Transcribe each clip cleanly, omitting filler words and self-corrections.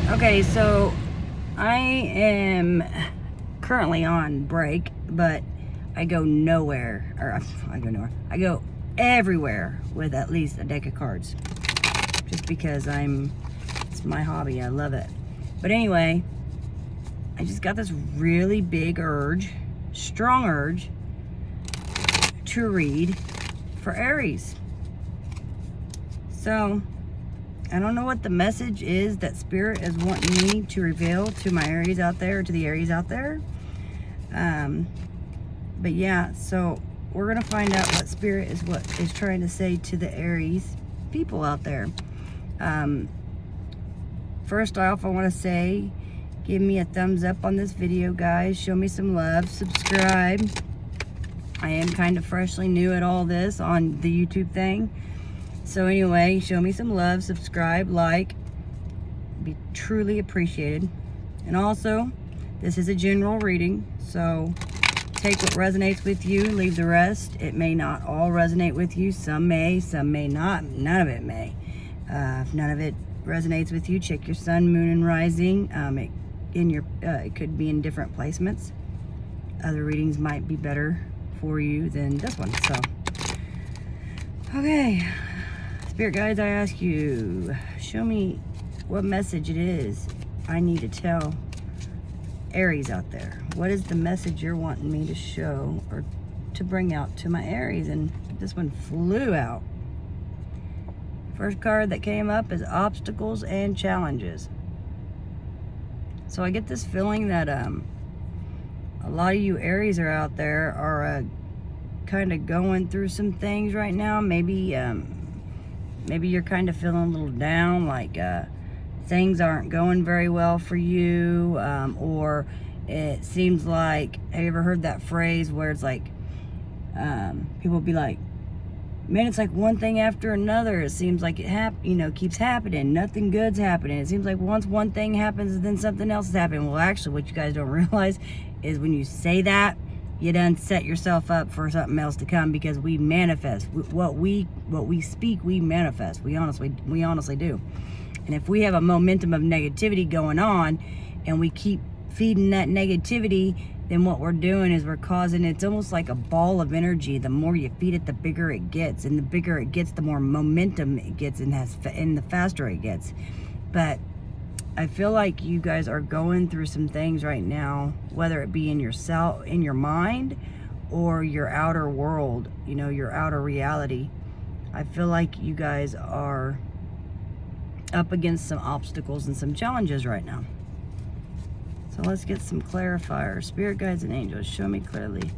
Okay, so I am currently on break, but I go nowhere, or I go nowhere. I go everywhere with at least a deck of cards, just because it's my hobby. I love it. But anyway, I just got this really big urge, strong urge, to read for Aries. So I don't know what the message is that Spirit is wanting me to reveal to my Aries out there, to the Aries out there. But yeah, so we're gonna find out what Spirit is trying to say to the Aries people out there. First off, I want to say, give me a thumbs up on this video, guys. Show me some love. Subscribe. I am kind of freshly new at all this on the YouTube thing. So anyway, show me some love, subscribe, like, be truly appreciated. And also, this is a general reading, so take what resonates with you, leave the rest. It may not all resonate with you. Some may not. None of it may. If none of it resonates with you, check your sun, moon, and rising. It could be in different placements. Other readings might be better for you than this one. So, okay. Spirit guides, I ask you, show me what message it is I need to tell Aries out there. What is the message you're wanting me to show or to bring out to my Aries? And this one flew out. First card that came up is obstacles and challenges. So I get this feeling that a lot of you Aries are out there are kind of going through some things right now. Maybe you're kind of feeling a little down, like things aren't going very well for you, or it seems like, have you ever heard that phrase where it's like, people be like, man, it's like one thing after another. It seems like it keeps happening. Nothing good's happening. It seems like once one thing happens, then something else is happening. Well, actually, what you guys don't realize is when you say that, you done set yourself up for something else to come, because we manifest what we speak. We manifest. We honestly do. And if we have a momentum of negativity going on, and we keep feeding that negativity, then what we're doing is we're causing, it's almost like a ball of energy. The more you feed it, the bigger it gets, and the bigger it gets, the more momentum it gets, and the faster it gets. But I feel like you guys are going through some things right now, whether it be in your mind, or your outer world, your outer reality. I feel like you guys are up against some obstacles and some challenges right now. So let's get some clarifiers. Spirit guides and angels, show me clearly.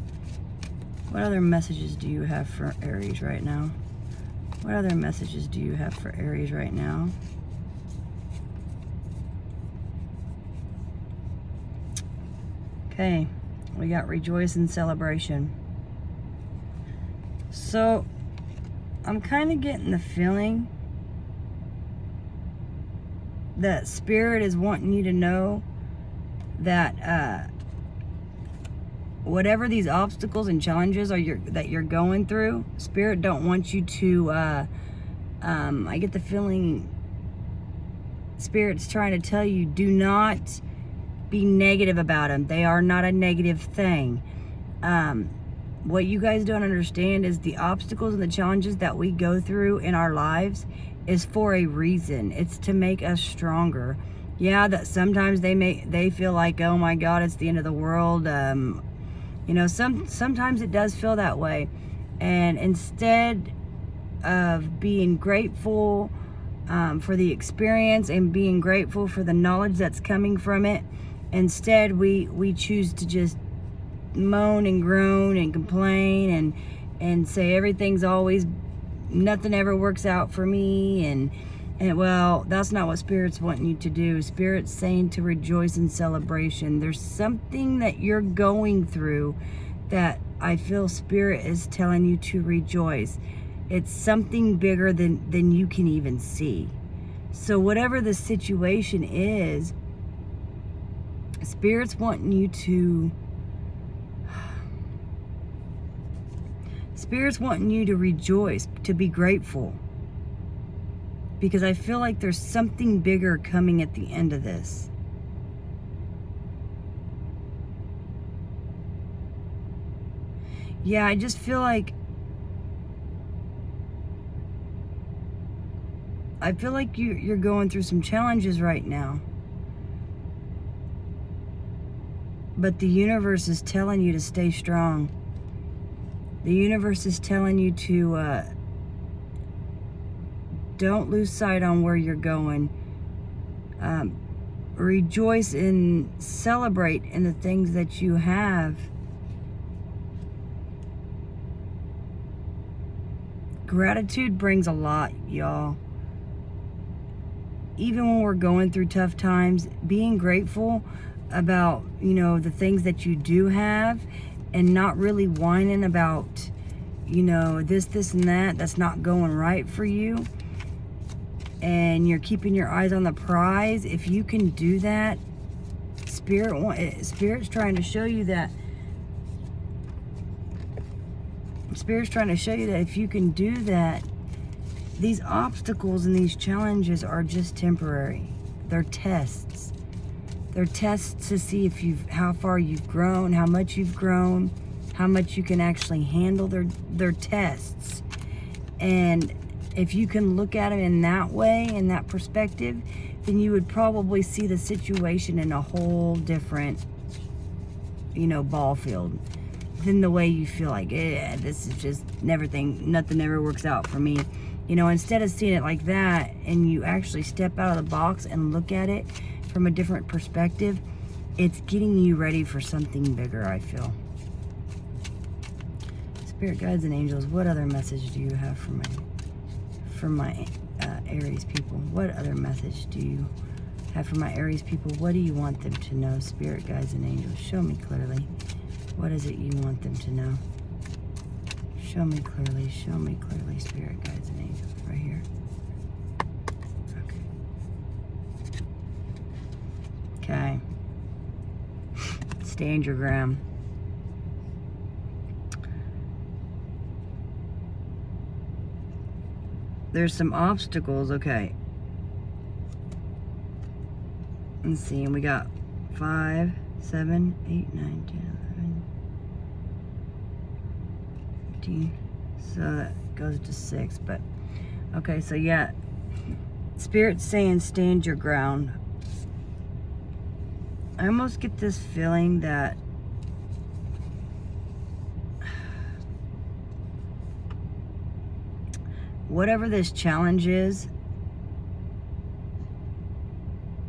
What other messages do you have for Aries right now? What other messages do you have for Aries right now? Okay, we got rejoice and celebration. So I'm kind of getting the feeling that Spirit is wanting you to know that whatever these obstacles and challenges are that you're going through, Spirit don't want you to I get the feeling Spirit's trying to tell you, do not be negative about them. They are not a negative thing. What you guys don't understand is the obstacles and the challenges that we go through in our lives is for a reason. It's to make us stronger. Yeah, that sometimes they feel like, oh my God, it's the end of the world. Sometimes it does feel that way. And instead of being grateful for the experience and being grateful for the knowledge that's coming from it, instead we choose to just moan and groan and complain and say nothing ever works out for me, and well, that's not what Spirit's wanting you to do. Spirit's saying to rejoice in celebration. There's something that you're going through that I feel Spirit is telling you to rejoice. It's something bigger than you can even see. So whatever the situation is, Spirit's wanting you to rejoice, to be grateful. because I feel like there's something bigger coming at the end of this. Yeah, I just feel like you're going through some challenges right now. But the universe is telling you to stay strong. The universe is telling you to don't lose sight on where you're going. Rejoice and celebrate in the things that you have. Gratitude brings a lot, y'all. Even when we're going through tough times, being grateful about, the things that you do have, and not really whining about, this and that's not going right for you, and you're keeping your eyes on the prize. If you can do that, Spirit's trying to show you that. Spirit's trying to show you that if you can do that, these obstacles and these challenges are just temporary. They're tests. They're tests to see how far you've grown, how much you've grown, how much you can actually handle. They're tests. And if you can look at them in that way, in that perspective, then you would probably see the situation in a whole different, ball field than the way you feel like, this is just nothing ever works out for me. Instead of seeing it like that, and you actually step out of the box and look at it from a different perspective, it's getting you ready for something bigger, I feel. Spirit guides and angels, what other message do you have for my Aries people? What other message do you have for my Aries people? What do you want them to know? Spirit guides and angels, show me clearly. What is it you want them to know? Show me clearly, Spirit guides and angels, right here. Okay. Stand your ground. There's some obstacles, okay. Let's see, and we got 5, 7, 8, 9, 10, 11, 15. So that goes to 6, but okay, so yeah. Spirit's saying stand your ground. I almost get this feeling that whatever this challenge is,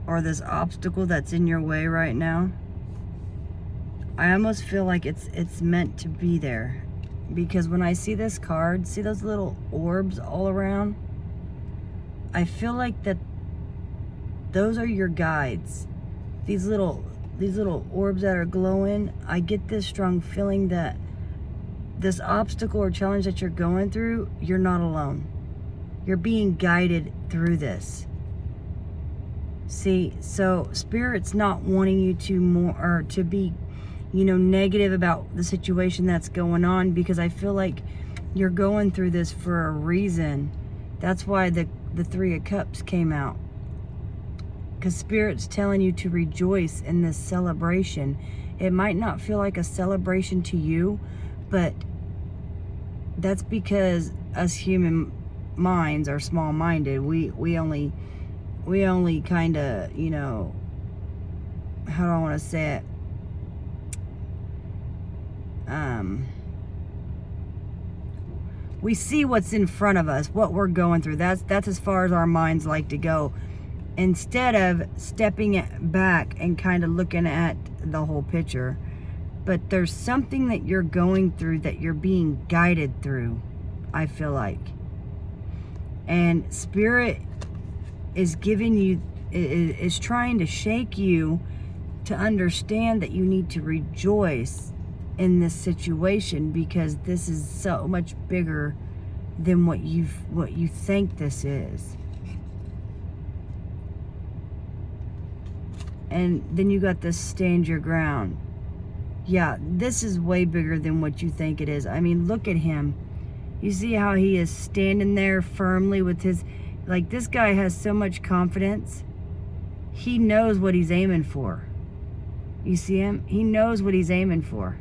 or this obstacle that's in your way right now, I almost feel like it's meant to be there. Because when I see this card, see those little orbs all around? I feel like that those are your guides. These little orbs that are glowing, I get this strong feeling that this obstacle or challenge that you're going through, you're not alone. You're being guided through this. See, so Spirit's not wanting you to be, negative about the situation that's going on, because I feel like you're going through this for a reason. That's why the 3 of Cups came out. Because Spirit's telling you to rejoice in this celebration. It might not feel like a celebration to you, but that's because us human minds are small-minded. We only kind of, how do I want to say it? We see what's in front of us, what we're going through. That's as far as our minds like to go, instead of stepping back and kind of looking at the whole picture. But there's something that you're going through that you're being guided through, I feel like. And Spirit is giving you, is trying to shake you to understand that you need to rejoice in this situation, because this is so much bigger than what you think this is. And then you got this stand your ground. Yeah, this is way bigger than what you think it is. I mean, look at him. You see how he is standing there firmly with his, like, this guy has so much confidence. He knows what he's aiming for. You see him? He knows what he's aiming for.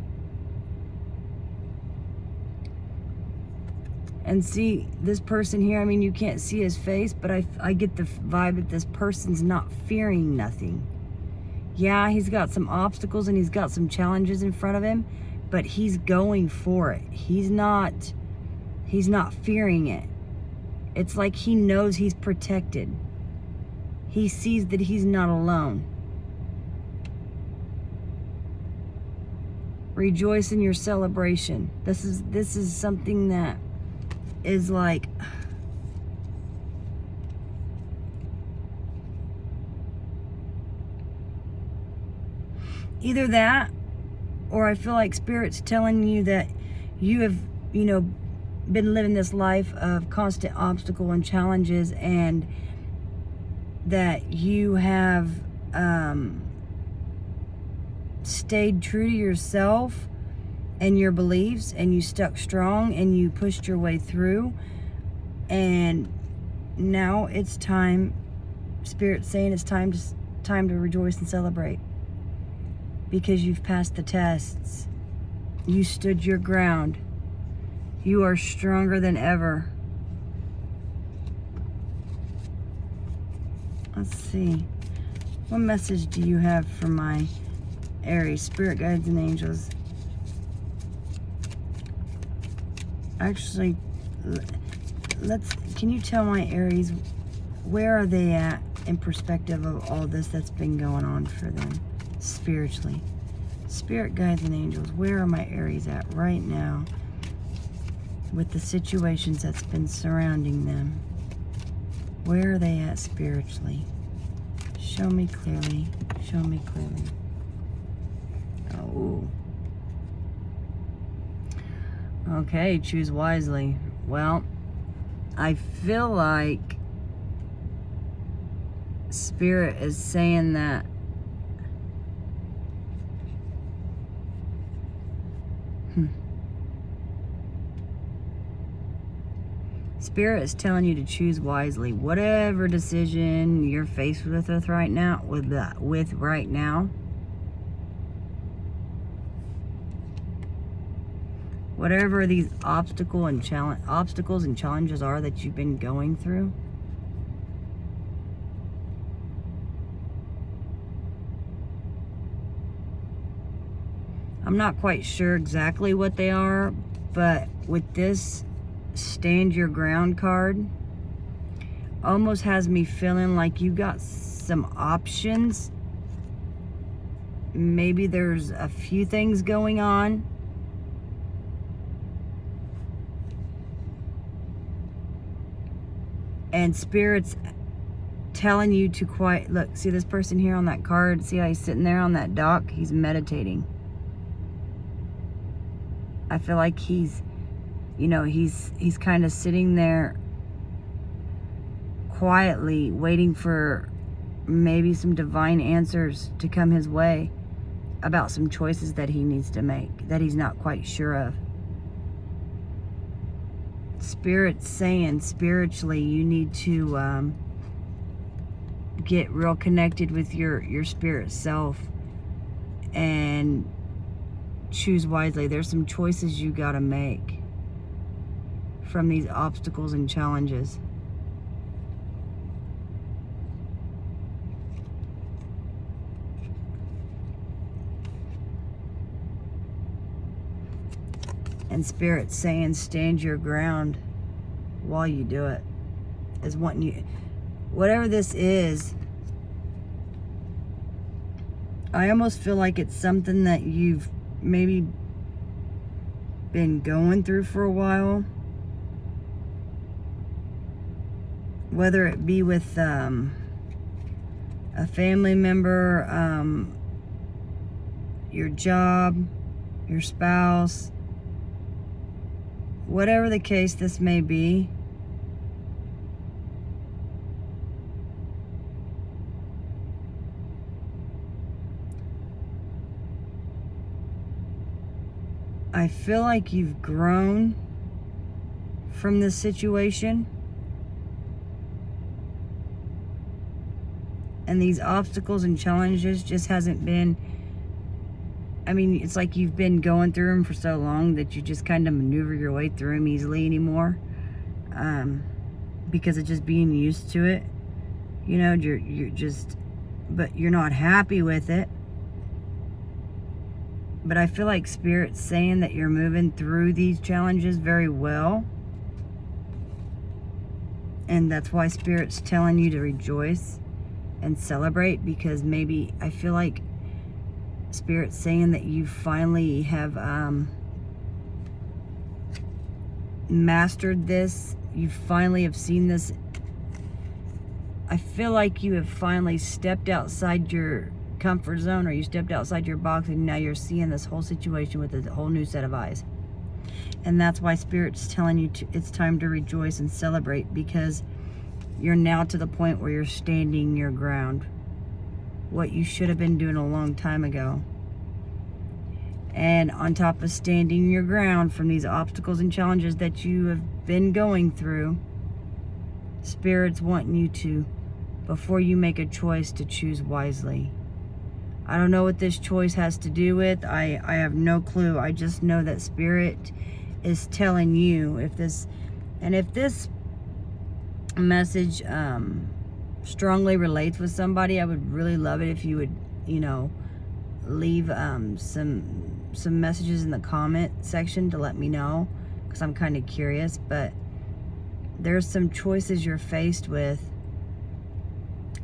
And see, this person here, I mean, you can't see his face, but I get the vibe that this person's not fearing nothing. Yeah, he's got some obstacles and he's got some challenges in front of him, but he's going for it. He's not fearing it. It's like he knows he's protected. He sees that he's not alone. Rejoice in your celebration. This is something that is like, either that, or I feel like Spirit's telling you that you have, been living this life of constant obstacle and challenges, and that you have stayed true to yourself and your beliefs, and you stuck strong and you pushed your way through. And now it's time, Spirit's saying it's time to rejoice and celebrate, because you've passed the tests. You stood your ground. You are stronger than ever. Let's see. What message do you have for my Aries, spirit guides and angels? Actually, can you tell my Aries, where are they at in perspective of all this that's been going on for them spiritually? Spirit guides and angels, where are my Aries at right now with the situations that's been surrounding them? Where are they at spiritually? Show me clearly. Show me clearly. Oh. Okay, choose wisely. Well, I feel like Spirit is saying that Spirit is telling you to choose wisely. Whatever decision you're faced with right now, whatever these obstacles and challenges are that you've been going through, I'm not quite sure exactly what they are, but with this stand your ground card, almost has me feeling like you got some options. Maybe there's a few things going on. And Spirit's telling you to quiet. Look, see this person here on that card? See how he's sitting there on that dock? He's meditating. I feel like he's kind of sitting there quietly waiting for maybe some divine answers to come his way about some choices that he needs to make that he's not quite sure of. Spirit's saying spiritually you need to get real connected with your spirit self and choose wisely. There's some choices you got to make from these obstacles and challenges. And Spirit's saying stand your ground while you do it. Is wanting you, whatever this is, I almost feel like it's something that you've maybe been going through for a while. Whether it be with a family member, your job, your spouse, whatever the case this may be, I feel like you've grown from this situation. And these obstacles and challenges just hasn't been, I mean, it's like you've been going through them for so long that you just kind of maneuver your way through them easily anymore. Because of just being used to it. You know, you're just, but you're not happy with it. But I feel like Spirit's saying that you're moving through these challenges very well. And that's why Spirit's telling you to rejoice and celebrate, because maybe I feel like Spirit's saying that you finally have mastered this. You finally have seen this. I feel like you have finally stepped outside your comfort zone, or you stepped outside your box, and now you're seeing this whole situation with a whole new set of eyes. And that's why Spirit's telling you it's time to rejoice and celebrate, because you're now to the point where you're standing your ground. What you should have been doing a long time ago. And on top of standing your ground from these obstacles and challenges that you have been going through, Spirit's wanting you to, before you make a choice, to choose wisely. I don't know what this choice has to do with. I have no clue. I just know that Spirit is telling you, if this message strongly relates with somebody, I would really love it if you would, you know, leave some messages in the comment section to let me know, because I'm kind of curious. But there's some choices you're faced with,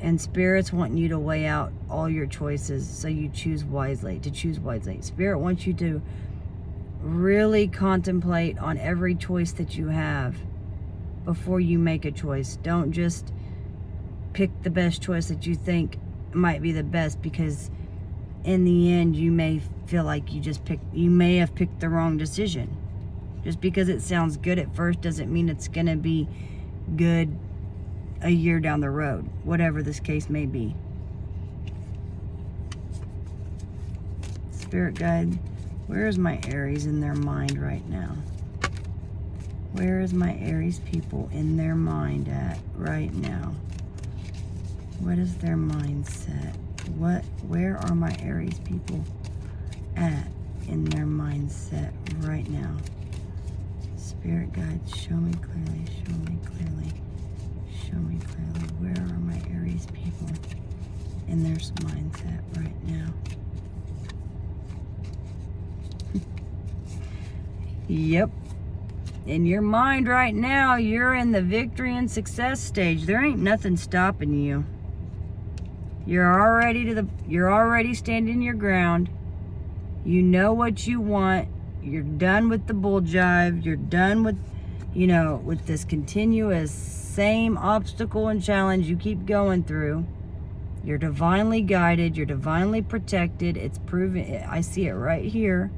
and Spirit's wanting you to weigh out all your choices so you choose wisely, Spirit wants you to really contemplate on every choice that you have before you make a choice. Don't just pick the best choice that you think might be the best, because in the end you may feel like you may have picked the wrong decision. Just because it sounds good at first doesn't mean it's going to be good a year down the road, whatever this case may be. Spirit guide, where is my Aries in their mind right now? Where is my Aries people in their mind at right now? What is their mindset? Where are my Aries people at in their mindset right now? Spirit guides, show me clearly, show me clearly, show me clearly. Where are my Aries people in their mindset right now? Yep. In your mind right now, you're in the victory and success stage. There ain't nothing stopping you. You're already standing your ground. You know what you want. You're done with the bull jive. You're done with, you know, with this continuous same obstacle and challenge you keep going through. You're divinely guided. You're divinely protected. It's proven. I see it right here.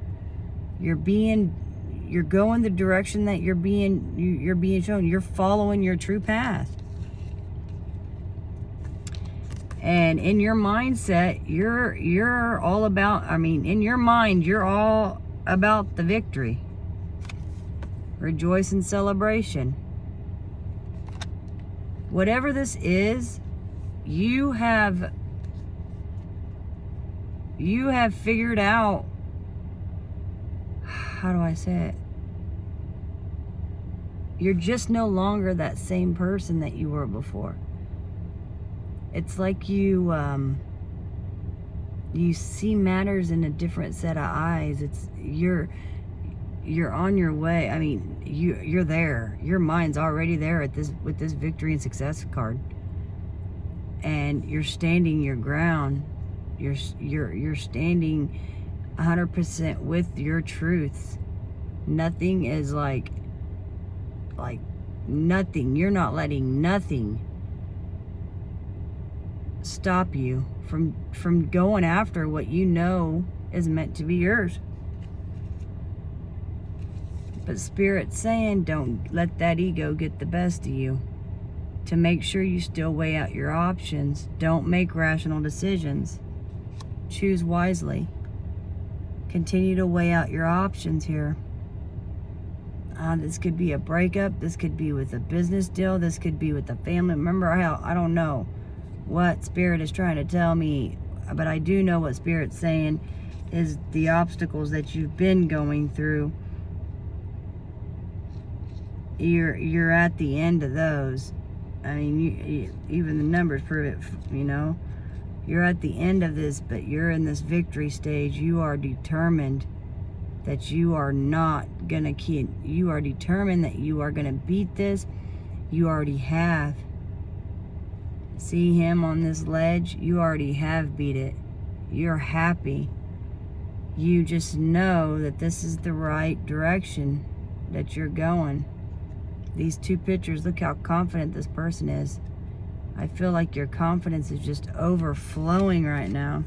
You're going the direction that you're being shown. You're following your true path. And in your mindset, you're all about, I mean, in your mind, you're all about the victory. Rejoice and celebration. Whatever this is, you have figured out, how do I say it? You're just no longer that same person that you were before. It's like you see matters in a different set of eyes. It's you're on your way. I mean, you're there. Your mind's already there with this victory and success card, and you're standing your ground. You're standing 100% with your truths. Nothing is like nothing. You're not letting nothing stop you from going after what you know is meant to be yours. But Spirit's saying, don't let that ego get the best of you. To make sure you still weigh out your options. Don't make rational decisions. Choose wisely. Continue to weigh out your options here. This could be a breakup. This could be with a business deal. This could be with a family member. I don't know. what Spirit is trying to tell me, but I do know what Spirit's saying is the obstacles that you've been going through, you're at the end of those. I mean, even the numbers prove it, you know. You're at the end of this, but you're in this victory stage. You are determined that you are not gonna keep, you are determined that you are gonna beat this. You already have. See him on this ledge? You already have beat it. You're happy. You just know that this is the right direction that you're going. These two pictures, look how confident this person is. I feel like your confidence is just overflowing right now.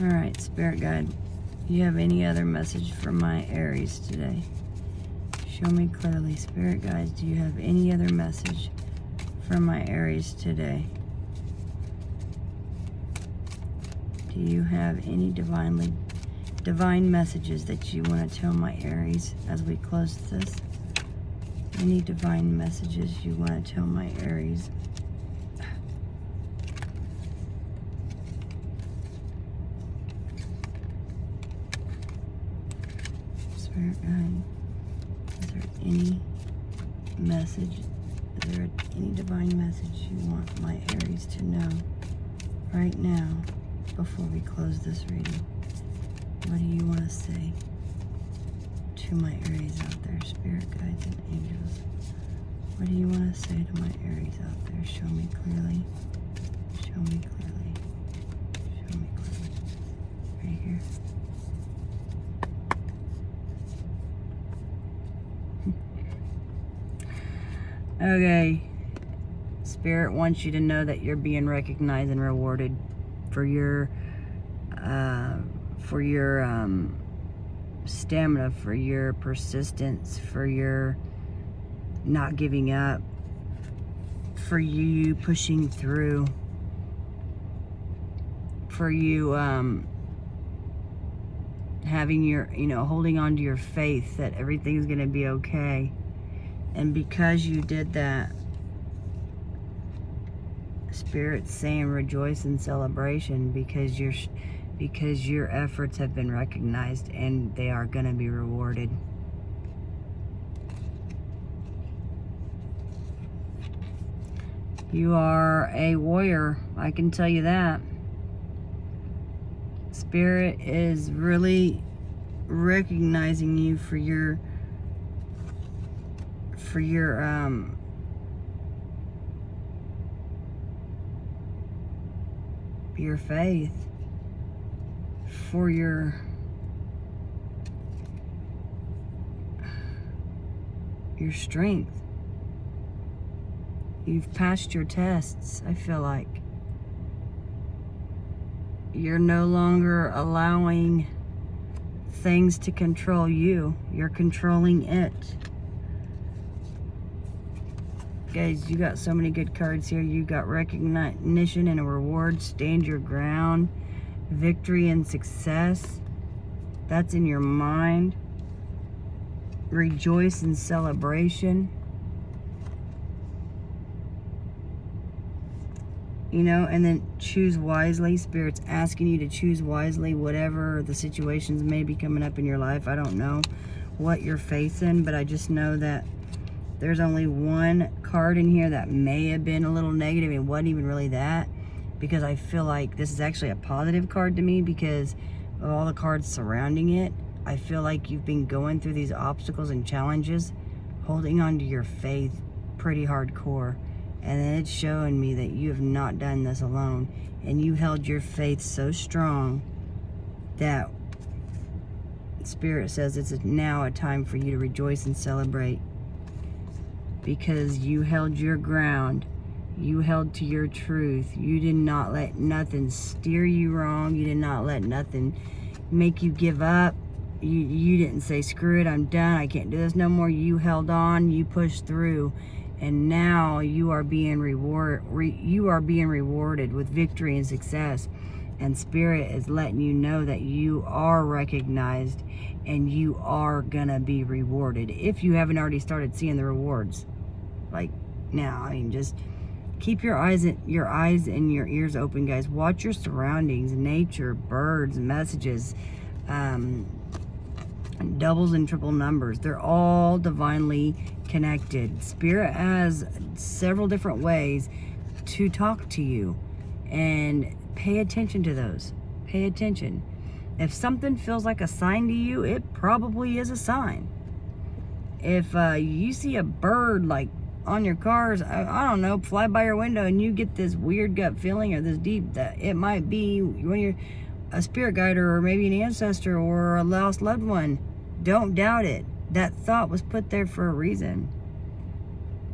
All right, Spirit Guide, you have any other message for my Aries today? Show me clearly. Spirit Guides, do you have any other message for my Aries today? Do you have any divine messages that you want to tell my Aries as we close this? Any divine messages you want to tell my Aries? Spirit Guide, is there any message? Is there any divine message you want my Aries to know right now before we close this reading? What do you want to say to my Aries out there, Spirit Guides and Angels? What do you want to say to my Aries out there? Show me clearly. Show me clearly. Show me clearly. Right here. Okay. Spirit wants you to know that you're being recognized and rewarded for your stamina, for your persistence, for your not giving up, for you pushing through, for you having your, holding on to your faith that everything's going to be okay. And because you did that, Spirit's saying rejoice in celebration, because your efforts have been recognized and they are going to be rewarded. You are a warrior, I can tell you that. Spirit is really recognizing you for your faith, for your strength. You've passed your tests, I feel like. You're no longer allowing things to control you. You're controlling it. Guys, you got so many good cards here. You got recognition and a reward, stand your ground, victory and success. That's in your mind. Rejoice in celebration. And then choose wisely. Spirit's asking you to choose wisely, whatever the situations may be coming up in your life. I don't know what you're facing, but I just know that there's only one card in here that may have been a little negative. It wasn't even really that, because I feel like this is actually a positive card to me because of all the cards surrounding it. I feel like you've been going through these obstacles and challenges, holding on to your faith pretty hardcore. And then it's showing me that you have not done this alone. And you held your faith so strong that Spirit says it's now a time for you to rejoice and celebrate. Because you held your ground. You held to your truth. You did not let nothing steer you wrong. You did not let nothing make you give up. You didn't say, screw it, I'm done, I can't do this no more. You held on, you pushed through. And now you are being rewarded with victory and success. And Spirit is letting you know that you are recognized and you are gonna be rewarded. If you haven't already started seeing the rewards, like now, just Keep your eyes and your ears open, guys. Watch your surroundings, nature, birds, messages, doubles and triple numbers. They're all divinely connected. Spirit has several different ways to talk to you, and pay attention to those. Pay attention. If something feels like a sign to you, it probably is a sign. If you see a bird like on your cars, I don't know, fly by your window, and you get this weird gut feeling or this deep, that it might be when you're a spirit guide or maybe an ancestor or a lost loved one, don't doubt it. That thought was put there for a reason.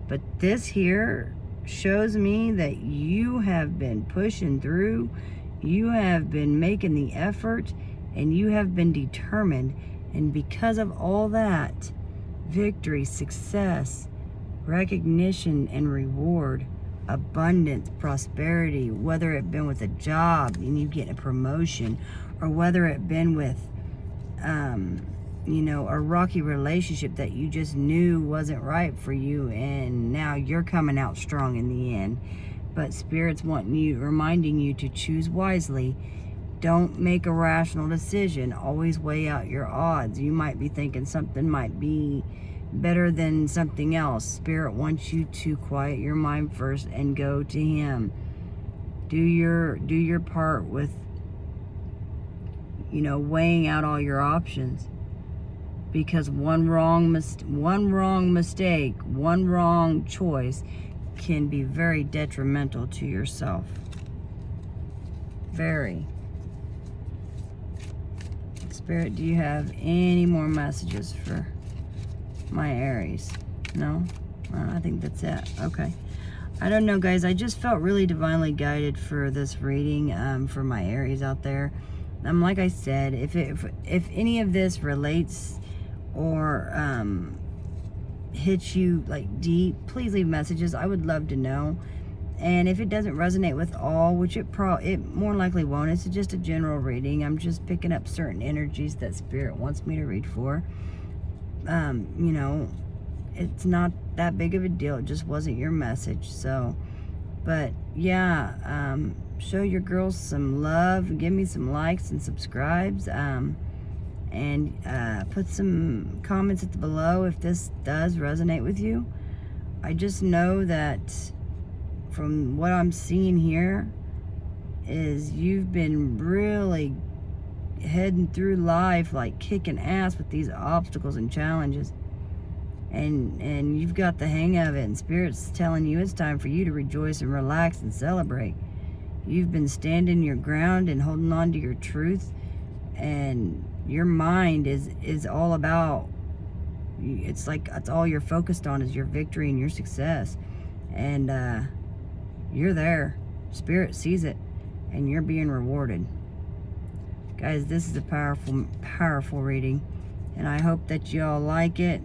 But this here shows me that you have been pushing through, you have been making the effort, and you have been determined. And because of all that, victory, success, recognition and reward, abundance, prosperity, whether it been with a job and you get a promotion, or whether it been with a rocky relationship that you just knew wasn't right for you, and now you're coming out strong in the end. But Spirit's reminding you to choose wisely. Don't make a rational decision. Always weigh out your odds. You might be thinking something might be better than something else. Spirit wants you to quiet your mind first and go to Him. Do your part with weighing out all your options, because one wrong mistake, one wrong choice can be very detrimental to yourself. Very. Spirit, do you have any more messages for my Aries? No? I think that's it. Okay. I don't know, guys. I just felt really divinely guided for this reading for my Aries out there. Like I said, if any of this relates or hits you like deep, please leave messages. I would love to know. And if it doesn't resonate with all, which it more likely won't, it's just a general reading. I'm just picking up certain energies that Spirit wants me to read for. It's not that big of a deal. It just wasn't your message. So, but yeah, show your girls some love. Give me some likes and subscribes. And put some comments at the below if this does resonate with you. I just know that from what I'm seeing here is you've been really heading through life like kicking ass with these obstacles and challenges, and you've got the hang of it, and Spirit's telling you it's time for you to rejoice and relax and celebrate. You've been standing your ground and holding on to your truth, and your mind is all about, it's like that's all you're focused on is your victory and your success. And you're there. Spirit sees it, and you're being rewarded. Guys, this is a powerful, powerful reading, and I hope that you all like it.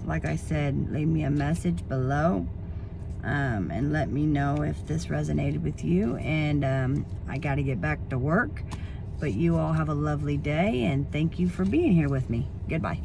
Like I said, leave me a message below, and let me know if this resonated with you. And I got to get back to work, but you all have a lovely day, and thank you for being here with me. Goodbye.